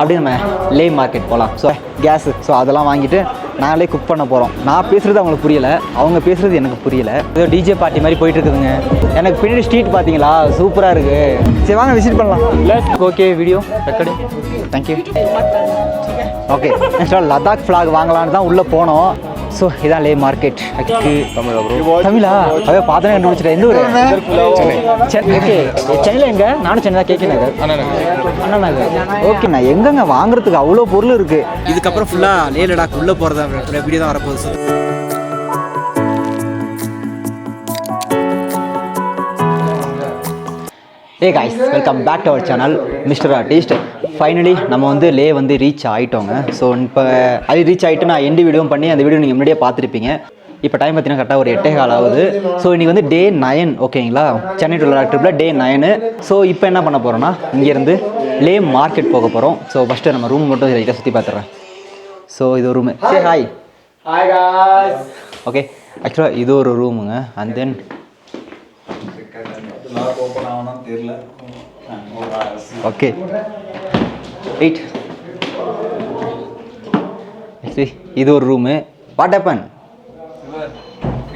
அப்படியே நம்ம லே மார்க்கெட் போகலாம். ஸோ கேஸு அதெல்லாம் வாங்கிட்டு நாங்களே குக் பண்ண போகிறோம். நான் பேசுகிறது அவங்களுக்கு புரியலை, அவங்க பேசுகிறது எனக்கு புரியலை. ஏதோ டிஜே பார்ட்டி மாதிரி போயிட்டு இருக்குதுங்க. எனக்கு பின்னாடி ஸ்ட்ரீட் பார்த்தீங்களா, சூப்பராக இருக்குது. சரி வாங்க விசிட் பண்ணலாம். Okay, video record. Thank you. Okay, next Ladakh flag வாங்கலான்னு தான் உள்ளே போனோம். ஸோ இதான் லே மார்க்கெட். தமிழா அவே பார்த்தனே கண்டுபிடிச்சிட்டேன். எந்த ஊர்? ஓகே, சென்னையில் எங்கே? நானும் சென்னை தான். கேட்க நகர், அண்ணா நகர். ஓகேண்ணா, எங்கங்க வாங்குறதுக்கு அவ்வளோ பொருள் இருக்குது. இதுக்கப்புறம் ஃபுல்லாக லே லடாக் உள்ளே போகிறதா வீடியோ தான் வரப்போகுது. Sir guys, welcome back to our channel mister artist. Finally நம்ம வந்து லே வந்து ரீச் ஆகிட்டோங்க. ஸோ இப்போ அது ரீச் ஆகிட்டு நான் எண்டு வீடியோவும் பண்ணி அந்த வீடியோ நீங்கள் முன்னாடியே பார்த்துருப்பீங்க. இப்போ டைம் பார்த்தீங்கன்னா கரெக்டாக ஒரு 8:15 ஆகுது. ஸோ இன்றைக்கி வந்து டே 9, ஓகேங்களா, சென்னை டு லடாக் ட்ரிப்பில் டே 9. ஸோ இப்போ என்ன பண்ண போகிறோன்னா இங்கேருந்து லே மார்க்கெட் போக போகிறோம். ஸோ ஃபஸ்ட்டு நம்ம ரூம் மட்டும் லைட்டாக சுற்றி பார்த்துறேன். ஸோ இது ஒரு ரூமு. சரி, ஹாய் காய்ஸ். ஓகே, ஆக்சுவலாக இது ஒரு ரூமுங்க. அண்ட் தென் ஓகே வெயிட், இது ஒரு room. What happen?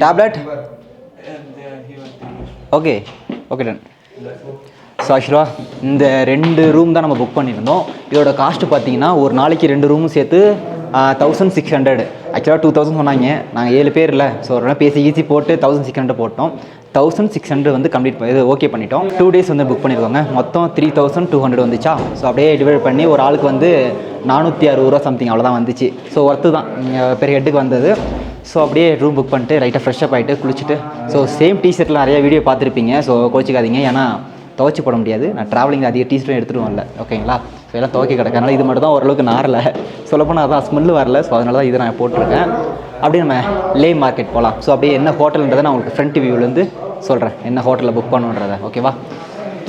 Tablet. Okay okay done. So ஆக்சுவலாக இந்த 2 ரூம் தான் நம்ம புக் பண்ணியிருந்தோம். இதோட காஸ்ட்டு பார்த்தீங்கன்னா ஒரு நாளைக்கு 2 ரூமும் சேர்த்து 1600. ஆக்சுவலாக 2000 சொன்னாங்க. நாங்கள் 7 பேர் இல்லை, ஸோ ஒரு பேசி ஈஸி போட்டு 1600 போட்டோம். 1600 வந்து கம்ப்ளீட் இது ஓகே பண்ணிட்டோம். 2 டேஸ் வந்து புக் பண்ணியிருக்கோங்க. மொத்தம் 3200 வந்துச்சா. ஸோ அப்படியே டிவைட் பண்ணி ஒரு ஆளுக்கு வந்து 460 ரூபா சம்திங் அவ்வளோதான் வந்துச்சு. ஸோ ஒர்த்து தான் பெரிய ஹெட்டுக்கு வந்தது. ஸோ அப்படியே ரூம் புக் பண்ணிட்டு லைட்டாக ஃப்ரெஷ்ஷப் ஆகிட்டு குளிச்சுட்டு, ஸோ சேம் டிஷர்ட்டில் நிறையா வீடியோ பார்த்துருப்பீங்க. ஸோ கோச்சிக்காதீங்க, ஏன்னா துவைச்சி போட முடியாது. நான் ட்ராவலிங் அதிக டிஷர்ட்டும் எடுத்துகிட்டு வரல, ஓகேங்களா. ஸோ எல்லாம் துவைக்க கிடக்கனால இது மட்டும் தான் ஓரளவுக்கு நாரலை. சொல்லப்போனால் அதான் ஸ்மெல்லு வரல. ஸோ அதனால தான் இதை நான் போட்டிருக்கேன். அப்படியே நம்ம லே மார்க்கெட் போகலாம். ஸோ அப்படியே என்ன ஹோட்டல்ன்றதை நான் உங்களுக்கு ஃப்ரண்ட் வியூவிலேருந்து சொல்கிறேன், என்ன ஹோட்டலில் புக் பண்ணுன்றதை. ஓகேவா?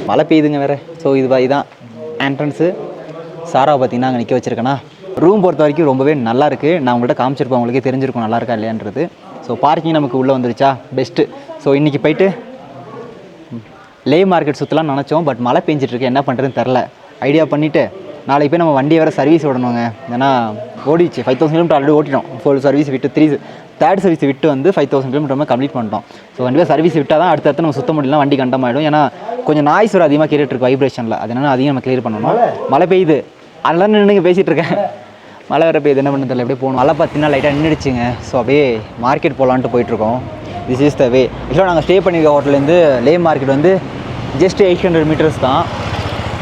மழை பெய்யுதுங்க வேறு. ஸோ இதுதான் என்ட்ரன்ஸு. சாராவை பார்த்தீங்கன்னா அங்கே நிற்க வச்சுருக்கேன்னா. ரூம் பொறுத்த வரைக்கும் ரொம்பவே நல்லா இருக்குது. நான் உங்கள்கிட்ட காமிச்சிருப்பேன், உங்களுக்கே தெரிஞ்சிருக்கும் நல்லா இருக்கா இல்லையான்றது. ஸோ பார்க்கிங் நமக்கு உள்ளே வந்துருச்சா, பெஸ்ட்டு. ஸோ இன்றைக்கி போயிட்டு லே மார்க்கெட் சுற்றலாம் நினச்சோம். பட் மழை பெஞ்சிட்ருக்கு, என்ன பண்ணுறதுன்னு தெரில. ஐடியா பண்ணிவிட்டு நாளைக்கு போய் நம்ம வண்டியை வேறு சர்வீஸ் விடணுங்க. ஏன்னா ஓடிச்சு 5000 கிலோமீட்டர் ஆல்ரெடி ஓட்டிட்டோம். ஃபுல் சர்வீஸ் விட்டு தேர்ட் சர்வீஸ் விட்டு வந்து 5000 கிலோமீட்டர் கம்ப்ளீட் பண்ணிட்டோம். ஸோ கண்டிப்பாக சர்வீஸ் விட்டால் தான் அடுத்தடுத்து நம்ம சுத்த முடியலாம், வண்டி கண்டமாயிடும். ஏன்னா கொஞ்சம் நாய்ஸ் ஒரு அதிகமாக கேட்டுருக்கு வைப்ரேஷனில். அதனால அதையும் நம்ம கிளியர் பண்ணணும். மழை பெய்யுது, அதெல்லாம் நின்று பேசிகிட்டு இருக்கேன். மழை வேறு பெய்யுது, என்ன பண்ண தெரியல. அப்படியே போகணும். மழை பார்த்தீங்கன்னா லைட்டாக நின்றுடுச்சுங்க. ஸோ அப்படியே மார்க்கெட் போகலான்ட்டு போயிட்டுருக்கோம். திஸ் இஸ் த வே. ஆக்சுவலாக நாங்கள் ஸ்டே பண்ணியிருக்க ஹோட்டல்லேருந்து லே மார்க்கெட் வந்து ஜஸ்ட் 800 மீட்டர்ஸ் தான்.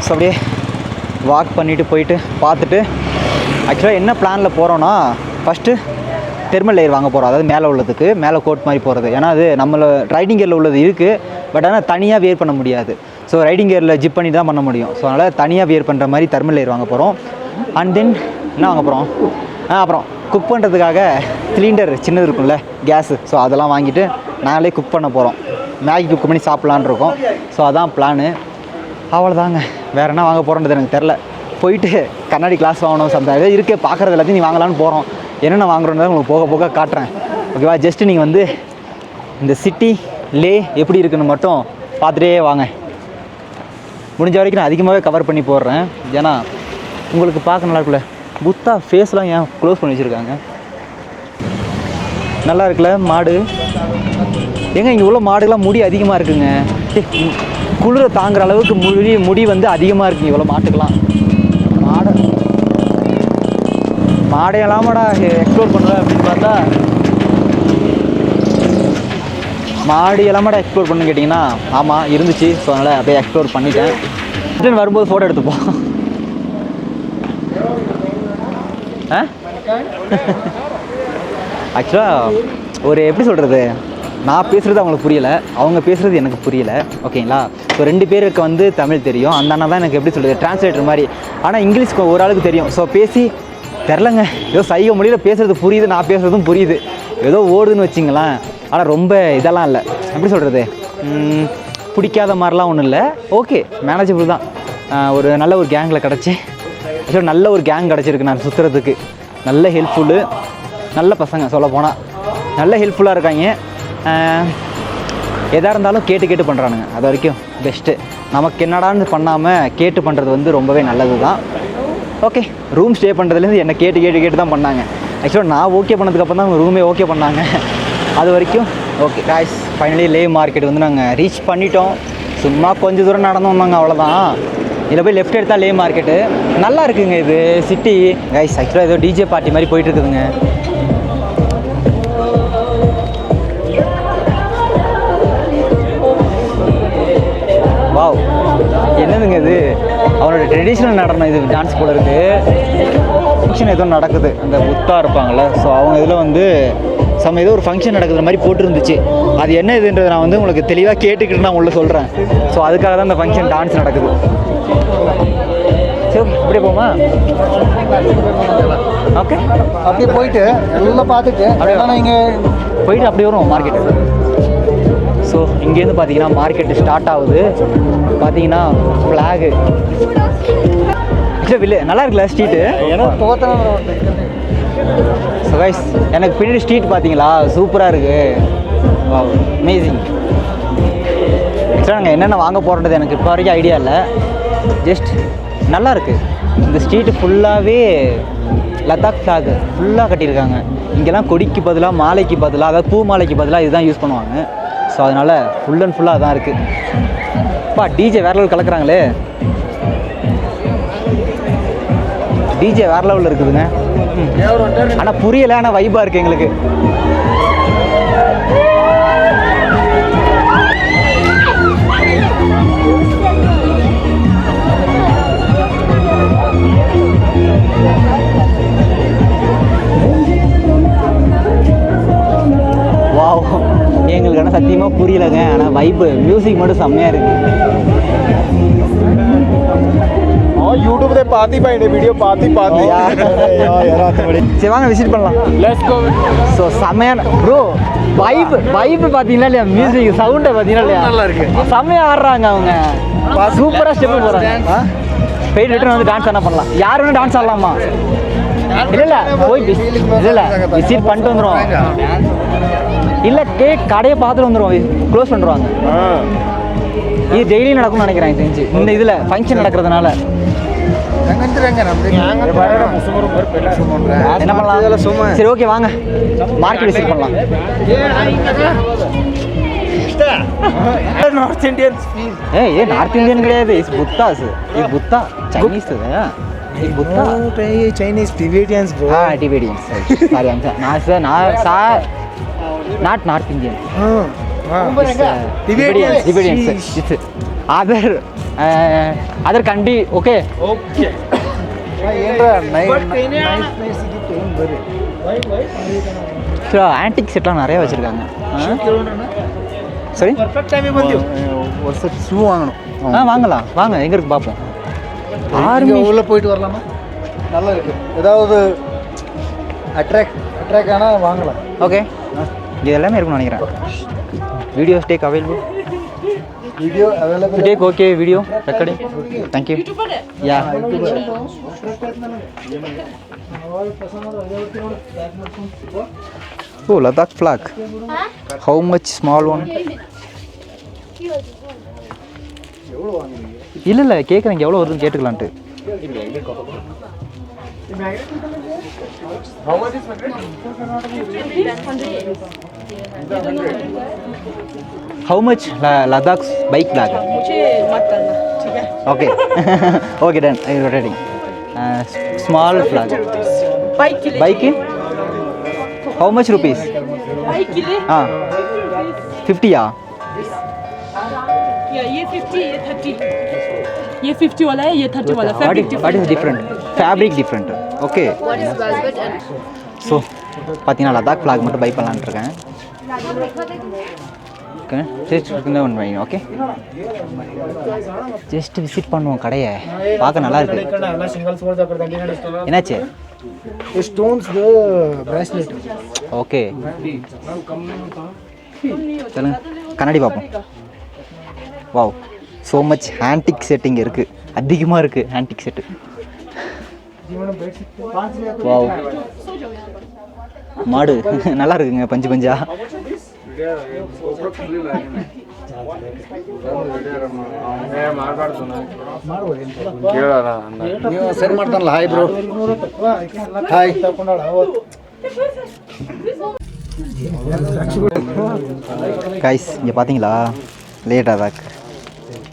ஸோ அப்படியே வாக் பண்ணிவிட்டு போயிட்டு பார்த்துட்டு, ஆக்சுவலாக என்ன பிளானில் போகிறோன்னா ஃபஸ்ட்டு தெர்மல் லேயர் வாங்க போகிறோம். அதாவது மேலே உள்ளதுக்கு, மேலே கோட் மாதிரி போகிறது. ஏன்னா அது நம்மளை ரைடிங் கியரில் உள்ளது இருக்குது. பட் ஆனால் தனியாக வியர் பண்ண முடியாது. ஸோ ரைடிங் கியரில் ஜிப் பண்ணி தான் பண்ண முடியும். ஸோ அதனால் தனியாக வியர் பண்ணுற மாதிரி தெர்மல் லேயர் வாங்க போகிறோம். அண்ட் தென் என்ன வாங்க போகிறோம், அப்புறம் குக் பண்ணுறதுக்காக சிலிண்டர் சின்னது இருக்கும்ல, கேஸு. ஸோ அதெல்லாம் வாங்கிட்டு நாங்களே குக் பண்ண போகிறோம். மேகி குக் பண்ணி சாப்பிட்லான் இருக்கோம். ஸோ அதான் பிளானு. அவ்வளோதாங்க. வேறு என்ன வாங்க போகிறோன்றது எனக்கு தெரில. போயிட்டு கண்ணாடி கிளாஸ் வாங்கணும், சம்திங் இருக்கே பார்க்குறது எல்லாத்தையும் நீ வாங்கலான்னு போகிறோம். என்னென்ன வாங்குறோன்றதை உங்களுக்கு போக போக காட்டுறேன், ஓகேவா? ஜஸ்ட்டு நீங்கள் வந்து இந்த சிட்டி லே எப்படி இருக்குன்னு மட்டும் பார்த்துட்டே வாங்க. முடிஞ்ச வரைக்கும் நான் அதிகமாகவே கவர் பண்ணி போடுறேன். ஏன்னா உங்களுக்கு பார்க்க நல்லா இருக்குல்ல. புத்தா ஃபேஸ்லாம் ஏன் க்ளோஸ் பண்ணி வச்சுருக்காங்க, நல்லா இருக்குல்ல மாடு. ஏங்க இங்கே உள்ள மாடுகள்லாம் முடி அதிகமாக இருக்குங்க. குளிரை தாங்குற அளவுக்கு முடி வந்து அதிகமாக இருக்குங்க இவ்வளோ மாட்டுக்கெல்லாம். மாடையெல்லாமடா எக்ஸ்ப்ளோர் பண்ணுவேன் அப்படின்னு பார்த்தா, மாடு எல்லாமாடா எக்ஸ்ப்ளோர் பண்ணுன்னு கேட்டிங்கன்னா ஆமாம் இருந்துச்சு. ஸோ அதனால் அப்படியே எக்ஸ்ப்ளோர் பண்ணிட்டேன். ரிட்டர்ன் வரும்போது ஃபோட்டோ எடுத்துப்போம். ஆக்சுவலாக ஒரு எப்படி சொல்கிறது, நான் பேசுகிறது அவங்களுக்கு புரியலை, அவங்க பேசுகிறது எனக்கு புரியலை, ஓகேங்களா? ஸோ 2 பேருக்கு வந்து தமிழ் தெரியும். அந்த அண்ணா தான் எனக்கு எப்படி சொல்கிறது டிரான்ஸ்லேட்டர் மாதிரி. ஆனால் இங்கிலீஷ் ஒரு ஆளுக்கு தெரியும். ஸோ பேசி தெரிலங்க, ஏதோ சைகை மொழியில் பேசுகிறது புரியுது, நான் பேசுகிறதும் புரியுது, ஏதோ ஓடுதுன்னு வச்சிங்களேன். ஆனால் ரொம்ப இதெல்லாம் இல்லை, எப்படி சொல்கிறது, பிடிக்காத மாதிரிலாம் ஒன்றும் இல்லை. ஓகே, மேனேஜபிள் தான். ஒரு நல்ல ஒரு கேங்கில் கிடச்சி, ஆக்சுவலாக நல்ல ஒரு கேங் கிடச்சிருக்கு நான் சுற்றுறதுக்கு. நல்ல ஹெல்ப்ஃபுல்லு, நல்ல பசங்க, சொல்ல போனால் நல்ல ஹெல்ப்ஃபுல்லாக இருக்காங்க. எதாக இருந்தாலும் கேட்டு பண்ணுறானுங்க. அது வரைக்கும் பெஸ்ட்டு. நமக்கு என்னடான்னு பண்ணாமல் கேட்டு பண்ணுறது வந்து ரொம்பவே நல்லது தான். ஓகே, ரூம் ஸ்டே பண்ணுறதுலேருந்து என்னை கேட்டு தான் பண்ணாங்க. ஆக்சுவலாக நான் ஓகே பண்ணதுக்கப்புறம் தான் ரூமே ஓகே பண்ணாங்க. அது வரைக்கும் ஓகே காய்ஸ். ஃபைனலி லே மார்க்கெட் வந்து நாங்கள் ரீச் பண்ணிட்டோம். சும்மா கொஞ்சம் தூரம் நடந்து வந்தாங்க, அவ்வளோதான். இதில் போய் லெஃப்ட் எடுத்தால் லே மார்க்கெட்டு. நல்லா இருக்குங்க இது சிட்டி கைஸ். ஆக்சுவலாக ஏதோ டிஜே பார்ட்டி மாதிரி போயிட்டு இருக்குதுங்க. வாவ், என்னதுங்க இது? அவனோட ட்ரெடிஷ்னல் நடனம் இது, டான்ஸ் போல இருக்குது. ஃபங்க்ஷன் ஏதோ நடக்குது, அந்த புத்தா இருப்பாங்கள்ல, ஸோ அவங்க இதில் வந்து ஏதோ ஒரு ஃபங்க்ஷன் நடக்குற மாதிரி போட்டுருந்துச்சு. அது என்ன இதுன்றதை நான் வந்து உங்களுக்கு தெளிவாக கேட்டுக்கிட்டு நான் உள்ள சொல்கிறேன். ஸோ அதுக்காக தான் இந்த ஃபங்க்ஷன் டான்ஸ் நடக்குது. சரி, இப்படியே போமா? ஓகே, அப்படியே போயிட்டு எல்லாம் பார்த்துட்டு அப்படியே இங்கே போயிட்டு அப்படியே வரும் மார்க்கெட்டு. ஸோ இங்கேருந்து பார்த்தீங்கன்னா மார்க்கெட்டு ஸ்டார்ட் ஆகுது. பார்த்தீங்கன்னா ஃப்ளாகு நல்லா இருக்குல்ல ஸ்ட்ரீட்டு. ஸோ கைஸ், எனக்கு பின்னாடி ஸ்ட்ரீட் பார்த்தீங்களா, சூப்பராக இருக்குது. அமேசிங். ஆக்சுவலாக நாங்கள் என்னென்ன வாங்க போகிறோன்றது எனக்கு இப்போ வரைக்கும் ஐடியா இல்லை. ஜஸ்ட் நல்லா இருக்குது. இந்த ஸ்ட்ரீட்டு ஃபுல்லாகவே லதாக் ஃப்ளாக் ஃபுல்லாக கட்டியிருக்காங்க. இங்கெல்லாம் கொடிக்கு பதிலாக மாலைக்கு பதிலாக, அதாவது பூ மாலைக்கு பதிலாக இதுதான் யூஸ் பண்ணுவாங்க. ஸோ அதனால் ஃபுல் அண்ட் ஃபுல்லாக அதான் இருக்குது. அப்பா டிஜே வேறு லெவல் கலக்குறாங்களே. டிஜே வேறு லெவலில் இருக்குதுங்க. ஆனால் புரியலை, ஆனால் வைப்பாக இருக்குது எங்களுக்கு. வாவ், எங்களுக்கு ஆனால் சத்தியமாக புரியலைங்க. ஆனால் வைப்பு மியூசிக் மட்டும் செம்மையாக இருக்குது. यूट्यूब पे पाती पाइडे वीडियो पाती சரி வாங்க விசிட் பண்ணலாம். Let's go. ஸோ செம்மையான ப்ரோ வைப்பு பார்த்தீங்களா இல்லையா? மியூசிக் சவுண்டை பார்த்தீங்களா இல்லையா? நல்லா இருக்கு. செம்மையாக ஆடுறாங்க அவங்க, சூப்பராக ஸ்டெப்பு போகிறாங்க. போயிட்டு ரிட்டர்ன் வந்து டான்ஸ் என்ன பண்ணலாம்? யார் வேணும் டான்ஸ் ஆடலாமா? இல்லை போய் இல்லை விசிட் பண்ணிட்டு வந்துடுவோம். இல்லை கடையை பார்த்துட்டு வந்துடுவோம், க்ளோஸ் பண்ணிடுவாங்க. இது டெய்லியும் நடக்கும்னு நினைக்கிறேன் தெரிஞ்சு, இந்த இதில் ஃபங்க்ஷன் நடக்கிறதுனால. என்ன பண்ணலாம்? சரி ஓகே வாங்க மார்க்கெட் விசிட் பண்ணலாம். नॉर्थ इंडियन ये नॉर्थ इंडियन கிடையாது. इस बुत्ता से ये बुत्ता चाइनीज है ना? ये बुत्ता ये चाइनीज टिबेटियंस ब्रो. हां Tibetans sorry not north indian. Tibetans it's other country. okay ఏంట్రా నైస్ ఇది బరి ஆன்டிக் செட்லாம் நிறைய வச்சிருக்காங்க. சரி பர்ஃபெக்ட் டைம் வந்து ஒரு செட் ஷூ வாங்கணும். வாங்கலாம் வாங்க, எங்க இருக்கு பார்ப்போம். ஆர்மி உள்ள போயிட்டு வரலாமா? நல்லா இருக்கு. ஏதாவது அட்ராக்ட் ஆனா வாங்கலாம். ஓகே, இது எல்லாமே இருக்குன்னு நினைக்கிறேன். Video take available. Video available. Take okay video recording. Thank you. Yeah Oh, Ladakh flag. How much small one? இல்லை கேட்குறேன், எவ்வளோ வருதுன்னு கேட்டுக்கலான்ட்டு. How much Ladakh's bike flag? Okay. Okay done. I am ready. Small flag. Bike? How much rupees? हाँ 50 या? ये 50, ये 30. ये 50 वाला है, ये 30 वाला. What is different? Fabric different. Okay. So பார்த்தீங்கன்னா லடாக் ஃப்ளாக் மட்டும் பை பண்ணலான்னு இருக்கேன். ஓகே ஓகே ஜஸ்ட் விசிட் பண்ணுவோம் கடையை, பார்க்க நல்லா இருக்கு. என்னாச்சு? Stones bracelet. ஓகே சொல்லுங்க, கண்ணாடி பார்ப்போம். Wow, so much antique setting இருக்குது, அதிகமாக இருக்குது ஆன்டிக் செட்டு. வாவ், மாடு நல்லா இருக்குங்க, பஞ்சு பஞ்சா. ನೀವು ಸರಿ ಮಾಡ್ತಾನಲ್ಲ ಹಾಯ್ ಬ್ರೋ ಹಾಯ್ கைஸ் இங்கே பார்த்தீங்களா லேட் அதாக்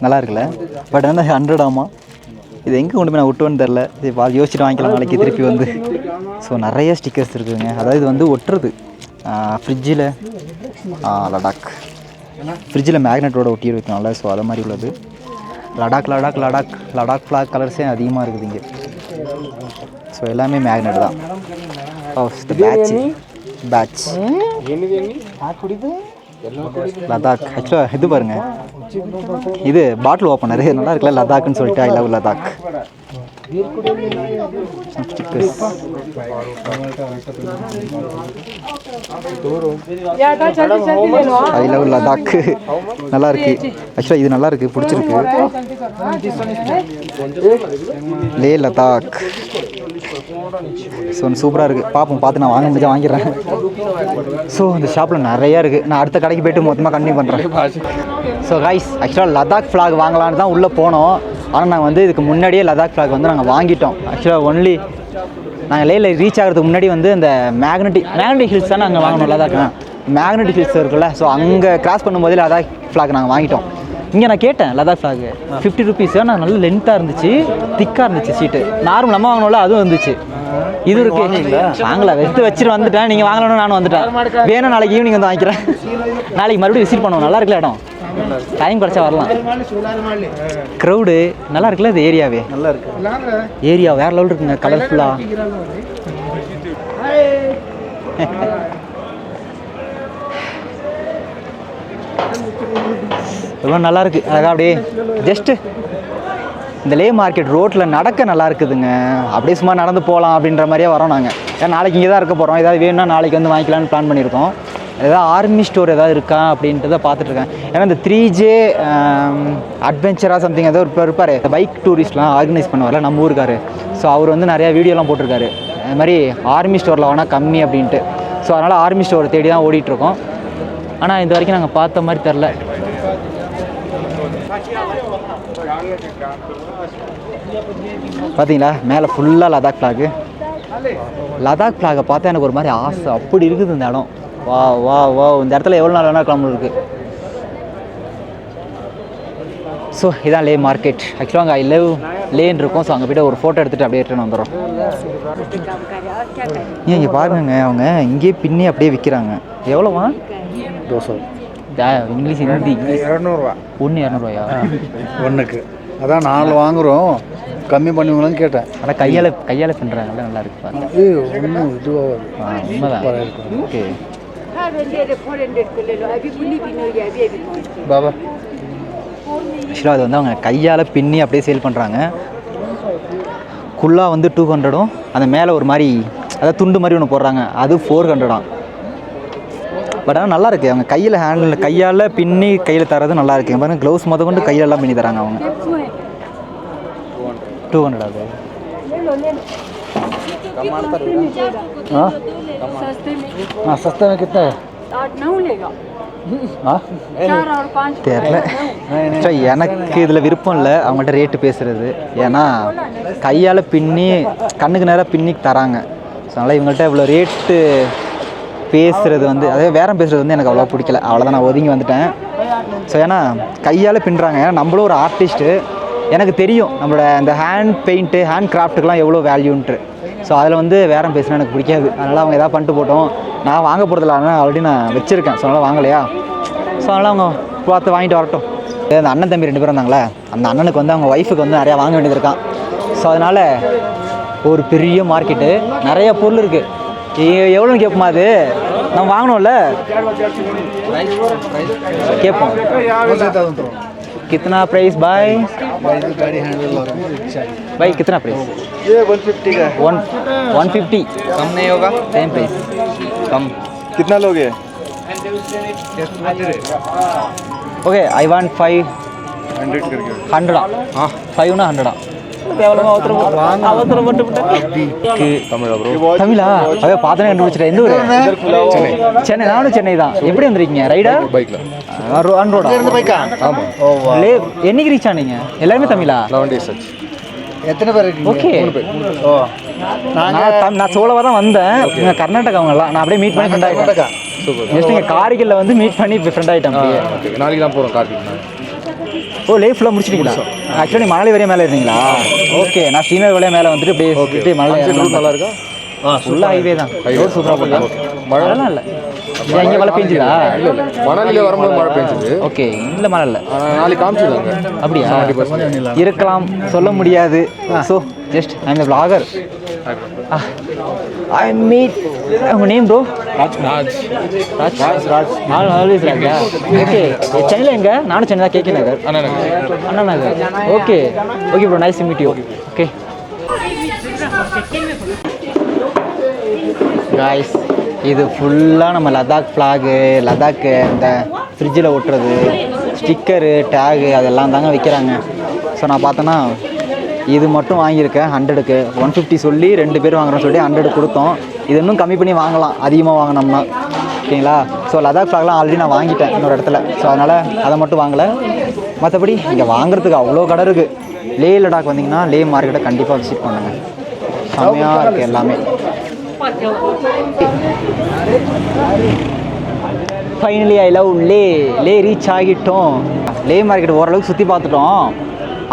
நல்லா இருக்குல்ல பட் வந்து 100 ஆமாம். இது எங்கே கொண்டு போய் நான் விட்டுவேன்னு தெரில. இது யோசிச்சுட்டு வாங்கிக்கலாம் நாளைக்கு திருப்பி வந்து. ஸோ நிறைய ஸ்டிக்கர்ஸ் இருக்குதுங்க. அதாவது இது வந்து ஒட்டுறது ஃப்ரிட்ஜில் லடாக் ஃப்ரிட்ஜில் மேக்னெட்டோட ஒட்டி வைக்கலாம்ல. ஸோ அது மாதிரி உள்ளது லடாக் ஃப்ளாக் கலர்ஸே அதிகமாக இருக்குது இங்கே. ஸோ எல்லாமே மேக்னெட் தான். பேட்ச் லடாக் ஆக்சுவலாக இது பாருங்க, இது பாட்டில் ஓப்பனர் நல்லா இருக்குல்ல லடாக்னு சொல்லிட்டு. I love Ladakh I love Ladakh நல்லா இருக்கு. ஆக்சுவலாக இது நல்லா இருக்கு, பிடிச்சிருக்கு. லே லடாக் ஸோ சூப்பராக இருக்குது. பார்த்து நான் வாங்க முடிஞ்சா வாங்கிடுறேன். ஸோ இந்த ஷாப்பில் நிறையா இருக்குது. நான் அடுத்த கடைக்கு போய்ட்டு மொத்தமாக கண்டினியூ பண்ணுறேன். ஸோ கைஸ் ஆக்சுவலாக லடாக் ஃப்ளாக் வாங்கலான்னு தான் உள்ளே போனோம். ஆனால் நாங்கள் வந்து இதுக்கு முன்னாடியே லடாக் ஃப்ளாக் வந்து நாங்கள் வாங்கிட்டோம். ஆக்சுவலாக ஒன்லி நாங்கள் லேயில் ரீச் ஆகிறதுக்கு முன்னாடி வந்து இந்த மேக்னெட்டிக் ஹில்ஸ் தான் நாங்கள் வாங்கணும். லடாக் மேக்னெட்டிக் ஹில்ஸ் இருக்குல்ல, ஸோ அங்கே கிராஸ் பண்ணும்போதே லடாக் ஃப்ளாக் நாங்கள் வாங்கிட்டோம். இங்கே நான் கேட்டேன் லடாக் ஃப்ளாக் 50 ருபீஸ். ஆனால் நல்ல லென்த்தாக இருந்துச்சு, திக்காக இருந்துச்சு சீட்டு. நார்மல் நம்ம வாங்கினோம்ல அதுவும் இருந்துச்சு. இது இருக்கு வாங்கல வச்சுட்டு வந்துட்டேன். நீங்கள் வாங்கணும்னு நானும் வந்துட்டேன். வேணும் நாளைக்கு ஈவினிங் வந்து வாங்கிக்கிறேன். நாளைக்கு மறுபடியும் விசிட் பண்ணுவோம். நல்லா இருக்குல்ல இடம், டைம் கிடச்சா வரலாம். க்ரௌடு நல்லா இருக்குல்ல, இது ஏரியாவே நல்லா இருக்கு. ஏரியா வேறு லெவல் இருக்குங்க, கலர்ஃபுல்லாக. ரொம்ப நல்லா இருக்குது. அழகாக அப்படியே ஜஸ்ட்டு இந்த லே மார்க்கெட் ரோட்டில் நடக்க நல்லா இருக்குதுங்க. அப்படியே சும்மா நடந்து போகலாம் அப்படின்ற மாதிரியே வரோம் நாங்கள். ஏன்னா நாளைக்கு இங்கே தான் இருக்க போகிறோம். ஏதாவது வேணும்னா நாளைக்கு வந்து வாங்கிக்கலான்னு பிளான் பண்ணியிருக்கோம். ஏதாவது ஆர்மி ஸ்டோர் ஏதாவது இருக்கா அப்படின்ட்டு தான் பார்த்துட்ருக்கேன். ஏன்னா இந்த 3J அட்வென்ச்சராக சம்திங் ஏதோ இருப்பார், பைக் டூரிஸ்ட்லாம் ஆர்கனைஸ் பண்ணுவார்ல நம்ம ஊருக்காரு. ஸோ அவர் வந்து நிறையா வீடியோலாம் போட்டிருக்காரு. அது மாதிரி ஆர்மி ஸ்டோரில் வேணால் கம்மி அப்படின்ட்டு. ஸோ அதனால் ஆர்மி ஸ்டோர் தேடி தான் ஓடிட்டுருக்கோம். ஆனால் இந்த வரைக்கும் நாங்கள் பார்த்த மாதிரி தெரில. பார்த்தீங்களா மேலே ஃபுல்லாக லடாக் ஃப்ளாகு. லடாக் ஃப்ளாகை பார்த்தா எனக்கு ஒரு மாதிரி ஆசை, அப்படி இருக்குது இந்த இடம். வா வா வா இந்த இடத்துல எவ்வளோ நாள் வேணால் கிளம்பு இருக்குது. ஸோ இதான் லே மார்க்கெட். ஆக்சுவலாக அங்கே ஐ லவ் லேன்னு இருக்கும். ஸோ அங்கே போய்ட்டு ஒரு ஃபோட்டோ எடுத்துகிட்டு அப்படியே ரிட்டர்ன் வந்துடும். ஏன் இங்கே பாருங்க, அவங்க இங்கேயே பின்னி அப்படியே விற்கிறாங்க. எவ்வளோவா? 200 இங்கிலீஷ் ஹிந்தி 200 ஒன்று 200 ஒன்றுக்கு. அதான் 4 வாங்குகிறோம், கம்மி பண்ணுவீங்களான்னு கேட்டேன். ஆனால் கையால் பின்னுறாங்கல்ல, நல்லா இருக்கு பாருங்க. ஒன்றும் இதுவாக உண்மைதான். ஓகே பாபா ஆக்சுவலாக அது வந்து அவங்க கையால் பின்னி அப்படியே சேல் பண்ணுறாங்க. குள்ளா வந்து 200, அந்த மேலே ஒரு மாதிரி அதாவது துண்டு மாதிரி ஒன்று போடுறாங்க, அது 400. பட் ஆனால் நல்லா இருக்குது. அவங்க கையால் பின்னி கையில் தரது நல்லா இருக்குது. பாருங்கள் க்ளவுஸ் முத கொண்டு கையிலெல்லாம் பின்னி தராங்க அவங்க. 200 அது. हाँ सस्ते में कितना है? 8-9 लेगा। हाँ 4 और 5 தெரில. எனக்கு இதில் விருப்பம் இல்லை அவங்கள்ட்ட ரேட்டு பேசுகிறது. ஏன்னா கையால் பின்னி கண்ணுக்கு நேராக பின்னி தராங்க. ஸோ அதனால் இவங்கள்ட்ட இவ்வளோ ரேட்டு பேசுகிறது வந்து அதே வேறம் பேசுகிறது வந்து எனக்கு அவ்வளோ பிடிக்கல. அவ்வளோதான் நான் ஒதுங்கி வந்துட்டேன். ஸோ ஏன்னா கையால் பின்னுறாங்க. ஏன்னா நம்மளும் ஒரு ஆர்டிஸ்ட்டு, எனக்கு தெரியும் நம்மளோட இந்த ஹேண்ட் பெயிண்ட்டு ஹேண்ட் கிராஃப்ட்டுக்கெலாம் எவ்வளோ வேல்யூன்ட்டு. ஸோ அதில் வந்து வேறம் பேசுனா எனக்கு பிடிக்காது. அதனால் அவங்க எதாவது பண்ணிட்டு போட்டோம். நான் வாங்க போகிறதில்ல, ஆனால் ஆல்ரெடி நான் வச்சுருக்கேன். ஸோ அதனால் வாங்கலையா. ஸோ அதனால் அவங்க பார்த்து வாங்கிட்டு வரட்டும். அந்த அண்ணன் தம்பி 2 பேரும் இருந்தாங்களே, அந்த அண்ணனுக்கு வந்து அவங்க ஒய்ஃபுக்கு வந்து நிறையா வாங்க வேண்டியது இருக்கான். ஸோ அதனால் ஒரு பெரிய மார்க்கெட்டு, நிறைய பொருள் இருக்குது. எவ்வளோன்னு கேட்போமா அது நம்ம வாங்கணும்ல, கேட்போம். कितना प्राइस भाई? गाड़ी हैंडल भाई कितना प्राइस? ये 150 का है। 150 कम नहीं होगा? सेम प्राइस कम. कितना लोगे? ओके आई वांट 500 100 करके 100. हाँ 5 ना 100. தேவலமா அவசரப்பட்டு தமிழா அவே பார்த்தனே கண்டுபிடிச்சிட்டேன். எந்த ஊர்? சென்னை. நானும் சென்னை தான். எப்படி வந்திருக்கீங்க? ரைடா? பைக்ல. ரோடா? பைக்கா? ஆமா. என்னைக்கு ரீச் ஆனீங்க? எல்லாருமே தமிழா? 11 days ஆச்சு. எத்தனை பேர் இருக்கீங்க? ஓகே. ஓ நான் சோலவா தான் வந்தேன். இங்கே கர்நாடகா அவங்கலாம். நான் அப்படியே மீட் பண்ணி ஃப்ரெண்ட் ஆகிட்டேன். சூப்பர். ஜஸ்ட் இங்கே காரைக்கல்ல வந்து மீட் பண்ணி ஃப்ரெண்ட் ஆகிட்டேன் அப்படியே. ஓகே. நாளைக்கு தான் போகிறோம் கார்த்திக். ஓ லேக் ஃபுல்லாக முடிச்சிட்டீங்களா? ஆக்சுவலி மணாலி வரையும் மேலே இருந்தீங்களா? ஓகே. நான் ஸ்ரீநகர் வரையும் மேலே வந்துட்டு அப்படியே சுற்றிட்டு மலை நல்லா இருக்கா? ஃபுல்லாக ஹைவே தான். ரோட் சூப்பராக போட்டேன். மழைலாம் இல்லை. இங்கே மழை பெஞ்சுதா? இல்லை மணாலியில் வரும்போது மழை பெஞ்சுது. ஓகே. இல்லை மழை இல்லை. நாளைக்கு காமிச்சிருந்தாங்க. அப்படியா? 70% இருக்கலாம், சொல்ல முடியாது. So just I am the vlogger. I meet உங்கள் name bro? Raj. Always Raja. Okay. சென்னையில் எங்கே? நானும் சென்னை தான். KK Nagar. Anna Nagar. Okay okay bro, nice to meet you. Okay guys, இது ஃபுல்லாக நம்ம லடாக் ஃப்ளாகு, லடாக்கு இந்த ஃப்ரிட்ஜில் ஒட்டுறது, ஸ்டிக்கரு, டேகு அதெல்லாம் தாங்க விற்கிறாங்க. ஸோ நான் பார்த்தேன்னா இது மட்டும் வாங்கியிருக்கேன் 100க்கு. 150 சொல்லி 2 பேர் வாங்குறோன்னு சொல்லி 100 கொடுத்தோம். இது இன்னும் கம்மி பண்ணி வாங்கலாம் அதிகமாக வாங்கினோம்னா. ஓகேங்களா? ஸோ லடாக் ஃப்ளாக்லாம் ஆல்ரெடி நான் வாங்கிட்டேன் இன்னொரு இடத்துல. ஸோ அதனால் அதை மட்டும் வாங்கலை. மற்றபடி இங்கே வாங்குறதுக்கு அவ்வளோ கடை இருக்குது. லே லடாக் வந்தீங்கன்னா லே மார்க்கெட்டை கண்டிப்பாக விசிட் பண்ணுங்கள். செம்மையாக இருக்குது எல்லாமே. Finally I love Leh reach ஆகிட்டோம். லே மார்க்கெட் ஓரளவுக்கு சுற்றி பார்த்துட்டோம்.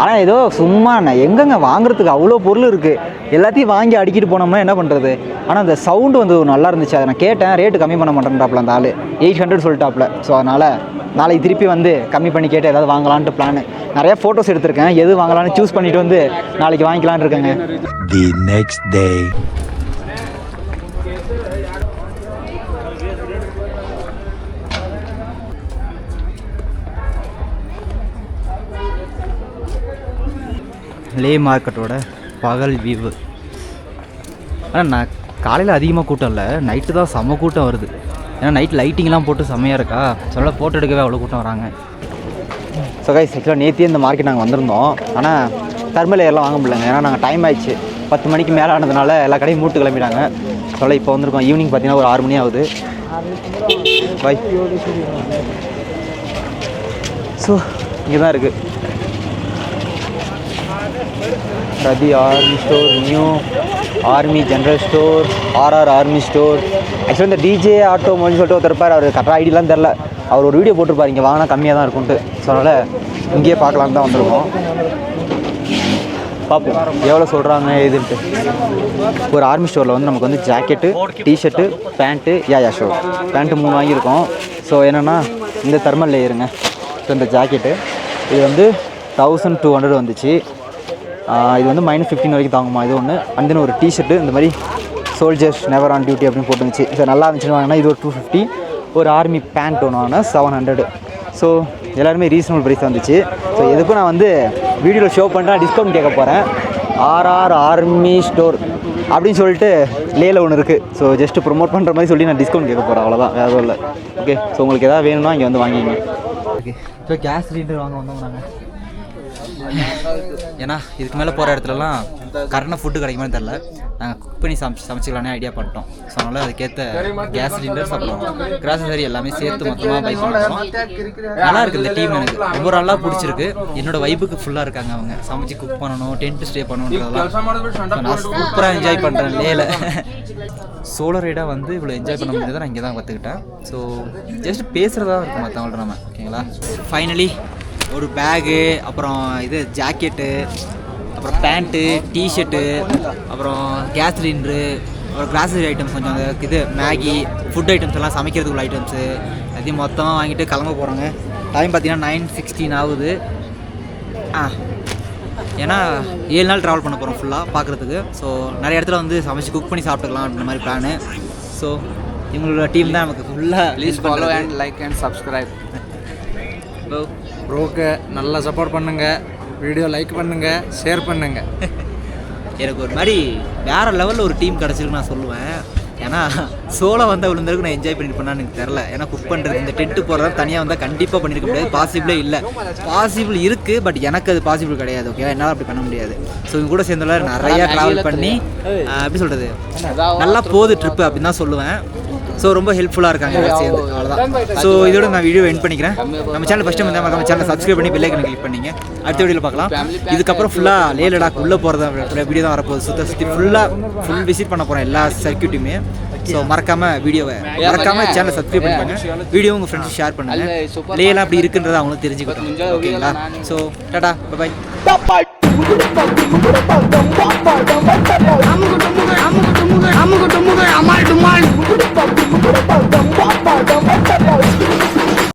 ஆனால் ஏதோ சும்மா எங்கெங்க வாங்குறதுக்கு அவ்வளோ பொருள் இருக்குது. எல்லாத்தையும் வாங்கி அடிக்கிட்டு போனோம்னா என்ன பண்ணுறது? ஆனால் அந்த சவுண்டு வந்து நல்லா இருந்துச்சு. அதை நான் கேட்டேன். ரேட்டு கம்மி பண்ண மாட்டேன்டாப்ல அந்த ஆள். 800 சொல்லிட்டாப்ல. ஸோ அதனால் நாளைக்கு திருப்பி வந்து கம்மி பண்ணி கேட்டு ஏதாவது வாங்கலான்ட்டு பிளான். நிறையா ஃபோட்டோஸ் எடுத்திருக்கேன். எது வாங்கலான்னு சூஸ் பண்ணிவிட்டு வந்து நாளைக்கு வாங்கிக்கலான்னு இருக்கேங்க. The next day. லே மார்க்கெட்டோட பகல் வியூ. ஆனால் நான் காலையில் அதிகமாக கூட்டம் இல்லை, நைட்டு தான் செம்ம கூட்டம் வருது. ஏன்னா நைட் லைட்டிங்லாம் போட்டு செம்மையாக இருக்கா, சொல்ல ஃபோட்டோ எடுக்கவே அவ்வளோ கூட்டம் வராங்க. ஸோ கைஸ், ஆக்சுவலாக நேற்றே இந்த மார்க்கெட் நாங்கள் வந்திருந்தோம். ஆனால் தர்மல் ஏர்லாம் வாங்க முடியலங்க. ஏன்னா நாங்கள் டைம் ஆயிடுச்சு. 10 மணிக்கு மேலே ஆனதுனால எல்லா கடையும் மூட்டு கிளம்பிட்டாங்க. சொல்ல இப்போ வந்திருக்கோம். ஈவினிங் பார்த்தீங்கன்னா ஒரு 6 மணி ஆகுது. பை. ஸோ இங்கே தான் இருக்குது Rathi army store, new army general store, RR army store. ஆக்சுவலாக இந்த டிஜே ஆட்டோ மொழி சொல்லிட்டு ஒருத்தர் இருப்பார். அவர் கரெக்டாக ஐடியெலாம் தெரில. அவர் ஒரு வீடியோ போட்டிருப்பார் இங்கே வாங்கினா கம்மியாக தான் இருக்கும்ட்டு. ஸோ அதனால் இங்கேயே பார்க்கலான்னு தான் வந்திருக்கோம். பார்ப்போம் எவ்வளோ சொல்கிறாங்க இதுன்ட்டு. ஒரு ஆர்மி ஸ்டோரில் வந்து நமக்கு வந்து ஜாக்கெட்டு, டிஷர்ட்டு, பேண்ட்டு, யா ஷோ பேண்ட்டு 3 வாங்கியிருக்கோம். ஸோ என்னென்னா இந்த தெர்மல் லேயருங்க. ஸோ இந்த ஜாக்கெட்டு இது வந்து 1200 வந்துச்சு. இது வந்து -15 வரைக்கும் தாங்குமா இது ஒன்று. அண்ட் தென் ஒரு டிஷர்ட்டு இந்த மாதிரி சோல்ஜர்ஸ் நெவர் ஆன் டியூட்டி அப்படின்னு போட்டுருந்துச்சு. ஸோ நல்லா இருந்துச்சுன்னு வாங்கினா இது ஒரு 250. ஒரு ஆர்மி பேண்ட் ஒன்று வாங்கினா 700. ஸோ எல்லாருமே ரீசனபிள் ப்ரைஸ் வந்துச்சு. ஸோ எதுக்கும் நான் வந்து வீடியோவில் ஷோ பண்ணுறேன், டிஸ்கவுண்ட் கேட்க போகிறேன். ஆர்ஆர் ஆர்மி ஸ்டோர் அப்படின்னு சொல்லிட்டு லேயில் ஒன்று இருக்குது. ஸோ ஜஸ்ட்டு ப்ரொமோட் பண்ணுற மாதிரி சொல்லி நான் டிஸ்கவுண்ட் கேட்க போகிறேன், அவ்வளோதான், வேறு எதுவும் இல்லை. ஓகே. ஸோ உங்களுக்கு எதாவது வேணும்னா இங்கே வந்து வாங்கிங்க. ஓகே. ஸோ கேஸ் சிலிண்டர் வாங்க வந்தோம் நாங்கள். ஏன்னா இதுக்கு மேலே போகிற இடத்துலலாம் கரெக்டாக ஃபுட்டு கிடைக்குமான்னு தெரில. நாங்கள் குக் பண்ணி சமைச்சிக்கலானே ஐடியா பண்ணிட்டோம். ஸோ அதனால் அதுக்கேற்ற கேஸ் சிலிண்டர்ஸ் அப்புறம் கிராசரி எல்லாமே சேர்த்து மொத்தமாக பை பண்ணுறோம். நல்லா இருக்குது இந்த டீம். எனக்கு ரொம்ப நல்லா பிடிச்சிருக்கு. என்னோடய வைப்புக்கு ஃபுல்லாக இருக்காங்க. அவங்க சமைச்சு குக் பண்ணணும், டென்ட் ஸ்டே பண்ணணுன்றதெல்லாம் நான் சூப்பராக என்ஜாய் பண்ணுறேன் லேயில். சோலோ ரைடாக வந்து இவ்வளோ என்ஜாய் பண்ண முடிஞ்சதை நான் இங்கே தான் கற்றுக்கிட்டேன். ஸோ ஜஸ்ட் பேசுகிறதா இருக்கும் மற்றவங்கள்ட்ட நம்ம. ஓகேங்களா? ஃபைனலி ஒரு பேகு, அப்புறம் இது ஜாக்கெட்டு, அப்புறம் பேண்ட்டு, டிஷர்ட்டு, அப்புறம் கேஸ் சிலிண்ட்ரு, அப்புறம் கிராசரி ஐட்டம்ஸ் கொஞ்சம் அந்த இது மேகி ஃபுட் ஐட்டம்ஸ் எல்லாம் சமைக்கிறதுக்குள்ள ஐட்டம்ஸு அதையும் மொத்தமாக வாங்கிட்டு கிளம்ப போகிறாங்க. டைம் பார்த்தீங்கன்னா 9:16 ஆகுது. ஏன்னா 7 நாள் ட்ராவல் பண்ண போகிறோம் ஃபுல்லாக பார்க்குறதுக்கு. ஸோ நிறைய இடத்துல வந்து சமைச்சு குக் பண்ணி சாப்பிட்டுக்கலாம் அப்படின்ற மாதிரி பிளானு. ஸோ இவங்களோட டீம் தான் நமக்கு ஃபுல்லாக. Please follow and like and subscribe. ப்ரோக்கு நல்லா சப்போர்ட் பண்ணுங்கள், வீடியோ லைக் பண்ணுங்கள், ஷேர் பண்ணுங்கள். எனக்கு ஒரு மாதிரி வேறு லெவலில் ஒரு டீம் கிடச்சிருக்கு நான் சொல்லுவேன். ஏன்னா சோலோ வந்தால் விழுந்ததுக்கு நான் என்ஜாய் பண்ணியிருப்பேன்னு எனக்கு தெரில. ஏன்னா குக் பண்ணுறது இந்த டென்ட்டு போகிறதா தனியாக வந்தால் கண்டிப்பாக பண்ணியிருக்க முடியாது. பாசிபிளே இல்லை. பாசிபிள் இருக்குது, பட் எனக்கு அது பாசிபிள் கிடையாது. ஓகே, என்னால் அப்படி பண்ண முடியாது. ஸோ இவங்க கூட சேர்ந்தால நிறையா ட்ராவல் பண்ணி எப்படி சொல்கிறது, நல்லா போகுது ட்ரிப்பு அப்படின்னு தான் சொல்லுவேன். ஸோ ரொம்ப ஹெல்ப்ஃபுல்லாக இருக்காங்க எல்லாம் சேர்ந்து. அவ்வளோதான். ஸோ இதோட நான் வீடியோ எண்ட் பண்ணிக்கிறேன். நம்ம சேனல் ஃபஸ்ட்டு வந்து நம்ம சேனலை சப்ஸ்கிரைப் பண்ணி பெல் ஐக்கனை கிளிக் பண்ணிங்க. அடுத்த வீடியோவில் பார்க்கலாம். இதுக்கப்புறம் ஃபுல்லாக லே லடாக் உள்ளே போகிறத வீடியோ தான் வரப்போகுது. சுற்றி ஃபுல் விசிட் பண்ண போகிறேன் எல்லா சர்க்கியூட்டுமே. ஸோ மறக்காமல் சேனலை சப்ஸ்கிரைப் பண்ணிப்பாங்க. வீடியோ உங்கள் ஃப்ரெண்ட்ஸ் ஷேர் பண்ணுங்கள். லேலாம் அப்படி இருக்குன்றதை அவங்களுக்கு தெரிஞ்சுக்கிட்டோம். ஓகேங்களா? So tata by.